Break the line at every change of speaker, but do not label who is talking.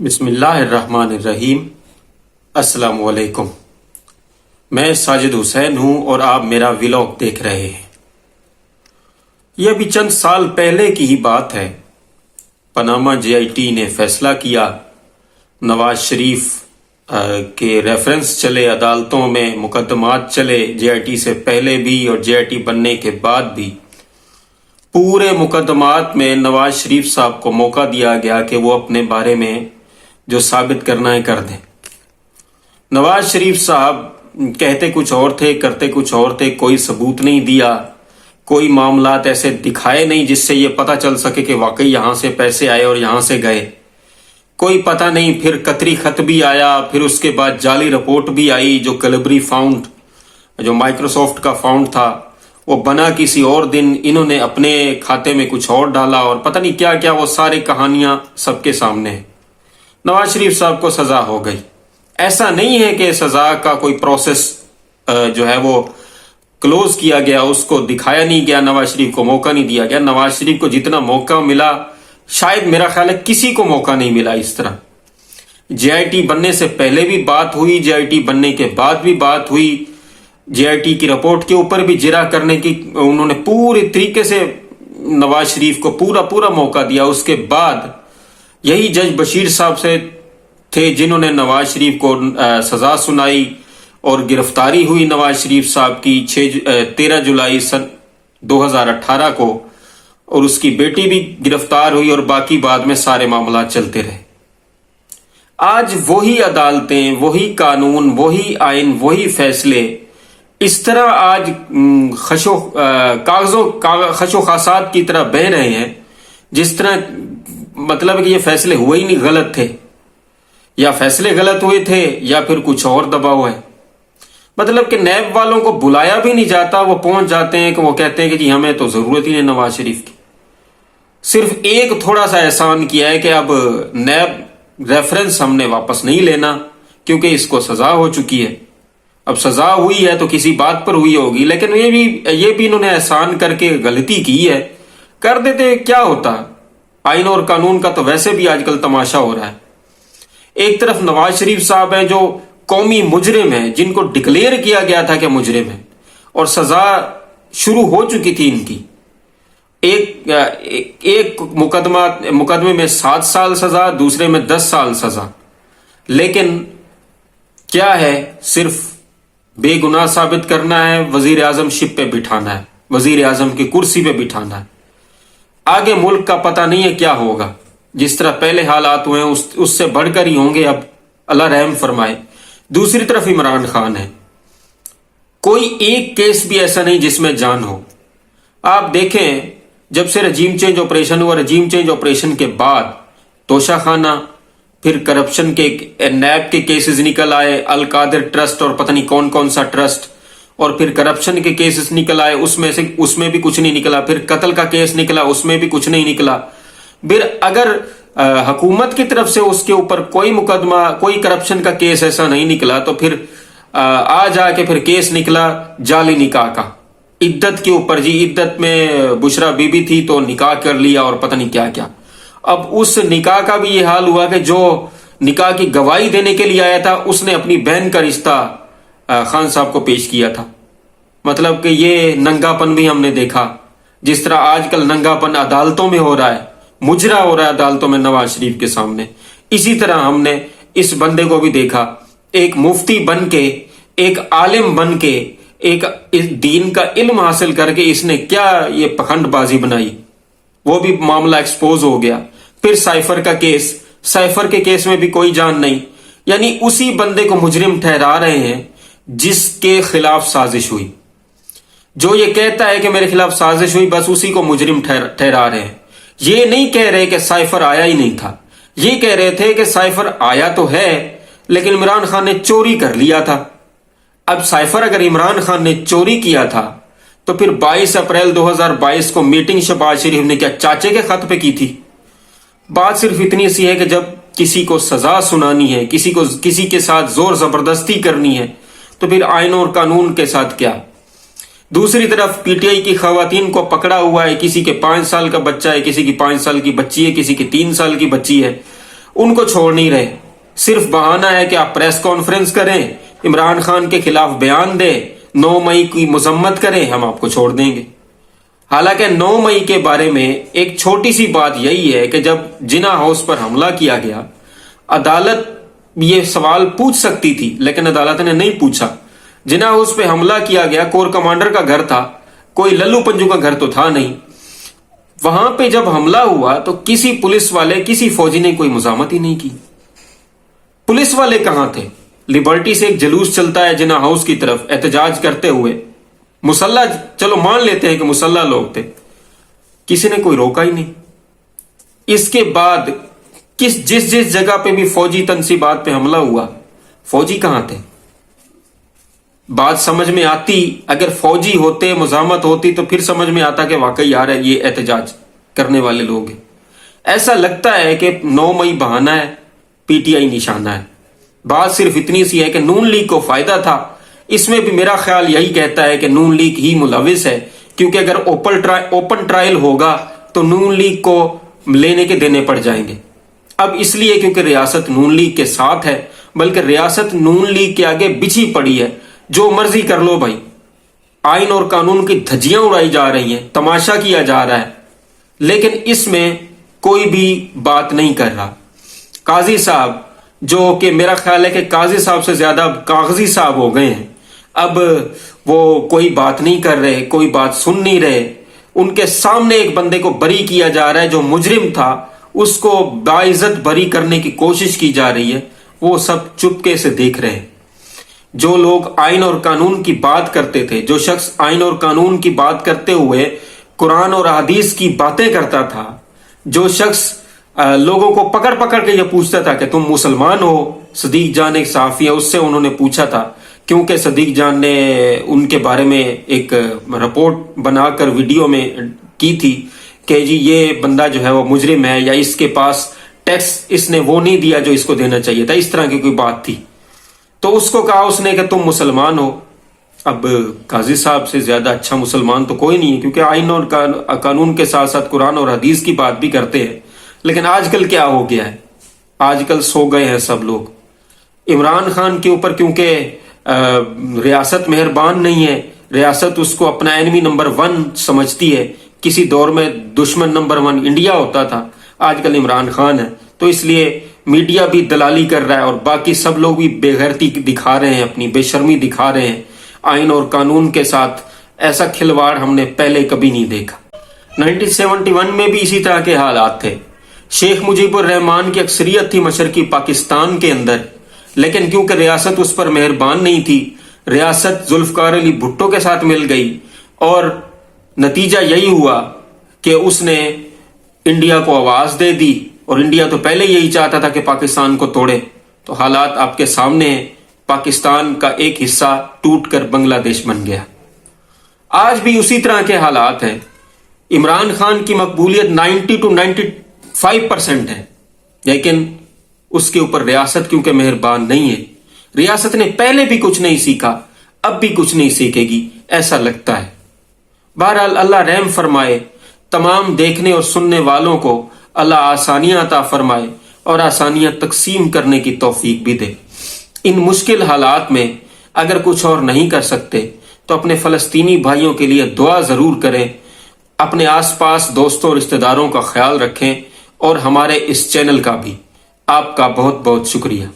بسم اللہ الرحمن الرحیم۔ السلام علیکم، میں ساجد حسین ہوں اور آپ میرا ولاگ دیکھ رہے ہیں۔ یہ ابھی چند سال پہلے کی ہی بات ہے۔ پاناما جے آئی ٹی نے فیصلہ کیا، نواز شریف کے ریفرنس چلے، عدالتوں میں مقدمات چلے، جے آئی ٹی سے پہلے بھی اور جے آئی ٹی بننے کے بعد بھی۔ پورے مقدمات میں نواز شریف صاحب کو موقع دیا گیا کہ وہ اپنے بارے میں جو ثابت کرنا ہے کر دیں۔ نواز شریف صاحب کہتے کچھ اور تھے، کرتے کچھ اور تھے، کوئی ثبوت نہیں دیا، کوئی معاملات ایسے دکھائے نہیں جس سے یہ پتہ چل سکے کہ واقعی یہاں سے پیسے آئے اور یہاں سے گئے، کوئی پتہ نہیں۔ پھر قطری خط بھی آیا، پھر اس کے بعد جعلی رپورٹ بھی آئی، جو کلبری فاؤنڈ، جو مائکروسافٹ کا فاؤنڈ تھا، وہ بنا کسی اور دن، انہوں نے اپنے کھاتے میں کچھ اور ڈالا اور پتہ نہیں کیا کیا، وہ ساری کہانیاں سب کے سامنے ہیں۔ نواز شریف صاحب کو سزا ہو گئی۔ ایسا نہیں ہے کہ سزا کا کوئی پروسیس جو ہے وہ کلوز کیا گیا، اس کو دکھایا نہیں گیا، نواز شریف کو موقع نہیں دیا گیا۔ نواز شریف کو جتنا موقع ملا، شاید میرا خیال ہے کسی کو موقع نہیں ملا اس طرح۔ جے آئی ٹی بننے سے پہلے بھی بات ہوئی، جے آئی ٹی بننے کے بعد بھی بات ہوئی، جے آئی ٹی کی رپورٹ کے اوپر بھی جرح کرنے کی انہوں نے پورے طریقے سے نواز شریف کو پورا موقع دیا۔ اس کے بعد یہی جج بشیر صاحب سے تھے جنہوں نے نواز شریف کو سزا سنائی اور گرفتاری ہوئی نواز شریف صاحب کی 13 جولائی سن 2018 کو، اور اس کی بیٹی بھی گرفتار ہوئی، اور باقی بعد میں سارے معاملات چلتے رہے۔ آج وہی عدالتیں، وہی قانون، وہی آئین، وہی فیصلے اس طرح آج خش و خاصات کی طرح بہہ رہے ہیں جس طرح مطلب کہ یہ فیصلے ہوئے ہی نہیں، غلط تھے، یا فیصلے غلط ہوئے تھے یا پھر کچھ اور دباؤ ہے۔ مطلب کہ نیب والوں کو بلایا بھی نہیں جاتا، وہ پہنچ جاتے ہیں کہ وہ کہتے ہیں کہ جی ہمیں تو ضرورت ہی نہیں نواز شریف کی۔ صرف ایک تھوڑا سا احسان کیا ہے کہ اب نیب ریفرنس ہم نے واپس نہیں لینا کیونکہ اس کو سزا ہو چکی ہے۔ اب سزا ہوئی ہے تو کسی بات پر ہوئی ہوگی، لیکن یہ بھی انہوں نے احسان کر کے غلطی کی ہے، کر دیتے کیا ہوتا۔ آئین اور قانون کا تو ویسے بھی آج کل تماشا ہو رہا ہے۔ ایک طرف نواز شریف صاحب ہیں جو قومی مجرم ہیں، جن کو ڈکلیئر کیا گیا تھا کہ مجرم ہیں، اور سزا شروع ہو چکی تھی ان کی۔ ایک مقدمے میں 7 سال سزا، دوسرے میں 10 سال سزا، لیکن کیا ہے، صرف بے گناہ ثابت کرنا ہے، وزیر اعظم شپ پہ بٹھانا ہے، وزیر اعظم کی کرسی پہ بٹھانا ہے۔ آگے ملک کا پتہ نہیں ہے کیا ہوگا۔ جس طرح پہلے حالات ہوئے ہیں اس سے بڑھ کر ہی ہوں گے، اب اللہ رحم فرمائے۔ دوسری طرف عمران خان ہے، کوئی ایک کیس بھی ایسا نہیں جس میں جان ہو۔ آپ دیکھیں، جب سے رجیم چینج آپریشن ہوا، رجیم چینج آپریشن کے بعد توشہ خانہ، پھر کرپشن کے نیب کے کیسز نکل آئے، القادر ٹرسٹ اور پتہ نہیں کون سا ٹرسٹ، اور پھر کرپشن کے کیسز نکل آئے، اس میں بھی کچھ نہیں نکلا، پھر قتل کا کیس نکلا، اس میں بھی کچھ نہیں نکلا۔ پھر اگر حکومت کی طرف سے اس کے اوپر کوئی مقدمہ، کوئی کرپشن کا کیس ایسا نہیں نکلا، تو پھر آ کے پھر کیس نکلا جعلی نکاح کا، عدت کے اوپر۔ جی عدت میں بشرا بی بی تھی تو نکاح کر لیا اور پتہ نہیں کیا کیا۔ اب اس نکاح کا بھی یہ حال ہوا کہ جو نکاح کی گواہی دینے کے لیے آیا تھا اس نے اپنی بہن کا رشتہ خان صاحب کو پیش کیا تھا۔ مطلب کہ یہ ننگا پن بھی ہم نے دیکھا، جس طرح آج کل ننگا پن عدالتوں میں ہو رہا ہے، مجرا ہو رہا ہے عدالتوں میں نواز شریف کے سامنے، اسی طرح ہم نے اس بندے کو بھی دیکھا، ایک مفتی بن کے، ایک عالم بن کے، ایک دین کا علم حاصل کر کے اس نے کیا یہ پکھنڈ بازی بنائی، وہ بھی معاملہ ایکسپوز ہو گیا۔ پھر سائفر کا کیس، سائفر کے کیس میں بھی کوئی جان نہیں، یعنی اسی بندے کو مجرم ٹھہرا رہے ہیں جس کے خلاف سازش ہوئی۔ جو یہ کہتا ہے کہ میرے خلاف سازش ہوئی، بس اسی کو مجرم ٹھہرا رہے ہیں۔ یہ نہیں کہہ رہے کہ سائفر آیا ہی نہیں تھا، یہ کہہ رہے تھے کہ سائفر آیا تو ہے لیکن عمران خان نے چوری کر لیا تھا۔ اب سائفر اگر عمران خان نے چوری کیا تھا تو پھر 22 اپریل 2022 کو میٹنگ شہباز شریف نے کیا چاچے کے خط پہ کی تھی؟ بات صرف اتنی سی ہے کہ جب کسی کو سزا سنانی ہے، کسی کے ساتھ زور زبردستی کرنی ہے، تو پھر آئین اور قانون کے ساتھ کیا۔ دوسری طرف پی ٹی آئی کی خواتین کو پکڑا ہوا ہے، کسی کے 5 سال کا بچہ ہے، کسی کی 5 سال کی بچی ہے، کسی کی 3 سال کی بچی ہے، ان کو چھوڑ نہیں رہے. صرف بہانہ ہے کہ آپ پریس کانفرنس کریں, عمران خان کے خلاف بیان دیں, 9 مئی کی مذمت کریں, ہم آپ کو چھوڑ دیں گے. حالانکہ 9 مئی کے بارے میں ایک چھوٹی سی بات یہی ہے کہ جب جناح ہاؤس پر حملہ کیا گیا, عدالت یہ سوال پوچھ سکتی تھی لیکن عدالت نے نہیں پوچھا. جناح ہاؤس پہ حملہ کیا گیا, کور کمانڈر کا گھر تھا, کوئی للو پنجو کا گھر تو تھا نہیں. وہاں پہ جب حملہ ہوا تو کسی پولیس والے, کسی فوجی نے کوئی مزاحمت ہی نہیں کی. پولیس والے کہاں تھے؟ لبرٹی سے ایک جلوس چلتا ہے جناح ہاؤس کی طرف احتجاج کرتے ہوئے, مسلح, چلو مان لیتے ہیں کہ مسلح لوگ تھے, کسی نے کوئی روکا ہی نہیں. اس کے بعد جس جگہ پہ بھی فوجی تنصیبات پہ حملہ ہوا, فوجی کہاں تھے؟ بات سمجھ میں آتی, اگر فوجی ہوتے, مزاحمت ہوتی تو پھر سمجھ میں آتا کہ واقعی یار یہ احتجاج کرنے والے لوگ ہیں. ایسا لگتا ہے کہ 9 مئی بہانہ ہے, پی ٹی آئی نشانہ ہے. بات صرف اتنی سی ہے کہ نون لیگ کو فائدہ تھا. اس میں بھی میرا خیال یہی کہتا ہے کہ نون لیگ ہی ملوث ہے, کیونکہ اگر اوپن ٹرائل ہوگا تو نون لیگ کو لینے کے دینے پڑ جائیں گے. اب اس لیے کیونکہ ریاست نون لیگ کے ساتھ ہے, بلکہ ریاست نون لیگ کے آگے بچھی پڑی ہے. جو مرضی کر لو بھائی, آئین اور قانون کی دھجیاں اڑائی جا رہی ہیں, تماشا کیا جا رہا ہے, لیکن اس میں کوئی بھی بات نہیں کر رہا. قاضی صاحب, جو کہ میرا خیال ہے کہ قاضی صاحب سے زیادہ کاغذی صاحب ہو گئے ہیں, اب وہ کوئی بات نہیں کر رہے, کوئی بات سن نہیں رہے. ان کے سامنے ایک بندے کو بری کیا جا رہا ہے, جو مجرم تھا اس کو باعزت بری کرنے کی کوشش کی جا رہی ہے, وہ سب چپکے سے دیکھ رہے ہیں. جو لوگ آئین اور قانون کی بات کرتے تھے, جو شخص آئین اور قانون کی بات کرتے ہوئے قرآن اور حدیث کی باتیں کرتا تھا, جو شخص لوگوں کو پکڑ پکڑ کے یہ پوچھتا تھا کہ تم مسلمان ہو. صدیق جان ایک صحافی ہے, اس سے انہوں نے پوچھا تھا, کیونکہ صدیق جان نے ان کے بارے میں ایک رپورٹ بنا کر ویڈیو میں کی تھی کہ جی یہ بندہ جو ہے وہ مجرم ہے, یا اس کے پاس ٹیکس اس نے وہ نہیں دیا جو اس کو دینا چاہیے تھا, اس طرح کی کوئی بات تھی. تو اس کو کہا اس نے کہ تم مسلمان ہو. اب قاضی صاحب سے زیادہ اچھا مسلمان تو کوئی نہیں ہے, کیونکہ آئین اور قانون کے ساتھ ساتھ قرآن اور حدیث کی بات بھی کرتے ہیں. لیکن آج کل کیا ہو گیا ہے, آج کل سو گئے ہیں سب لوگ. عمران خان کے اوپر کیونکہ ریاست مہربان نہیں ہے, ریاست اس کو اپنا اینمی نمبر 1 سمجھتی ہے. کسی دور میں دشمن نمبر 1 انڈیا ہوتا تھا, آج کل عمران خان ہے. تو اس لیے میڈیا بھی دلالی کر رہا ہے, اور باقی سب لوگ بھی بے غیرتی دکھا رہے ہیں, اپنی بے شرمی دکھا رہے ہیں. آئین اور قانون کے ساتھ ایسا کھلواڑ ہم نے پہلے کبھی نہیں دیکھا. 1971 میں بھی اسی طرح کے حالات تھے. شیخ مجیب الرحمان کی اکثریت تھی مشرقی پاکستان کے اندر, لیکن کیونکہ ریاست اس پر مہربان نہیں تھی, ریاست ذوالفقار علی بھٹو کے ساتھ مل گئی, اور نتیجہ یہی ہوا کہ اس نے انڈیا کو آواز دے دی. اور انڈیا تو پہلے یہی چاہتا تھا کہ پاکستان کو توڑے. تو حالات آپ کے سامنے ہیں, پاکستان کا ایک حصہ ٹوٹ کر بنگلہ دیش بن گیا. آج بھی اسی طرح کے حالات ہیں. عمران خان کی مقبولیت 90 to 95% ہے, لیکن اس کے اوپر ریاست کیونکہ مہربان نہیں ہے. ریاست نے پہلے بھی کچھ نہیں سیکھا, اب بھی کچھ نہیں سیکھے گی, ایسا لگتا ہے. بہرحال اللہ رحم فرمائے, تمام دیکھنے اور سننے والوں کو اللہ آسانیاں عطا فرمائے, اور آسانیاں تقسیم کرنے کی توفیق بھی دے. ان مشکل حالات میں اگر کچھ اور نہیں کر سکتے تو اپنے فلسطینی بھائیوں کے لیے دعا ضرور کریں. اپنے آس پاس دوستوں اور رشتہ داروں کا خیال رکھیں, اور ہمارے اس چینل کا بھی. آپ کا بہت بہت شکریہ.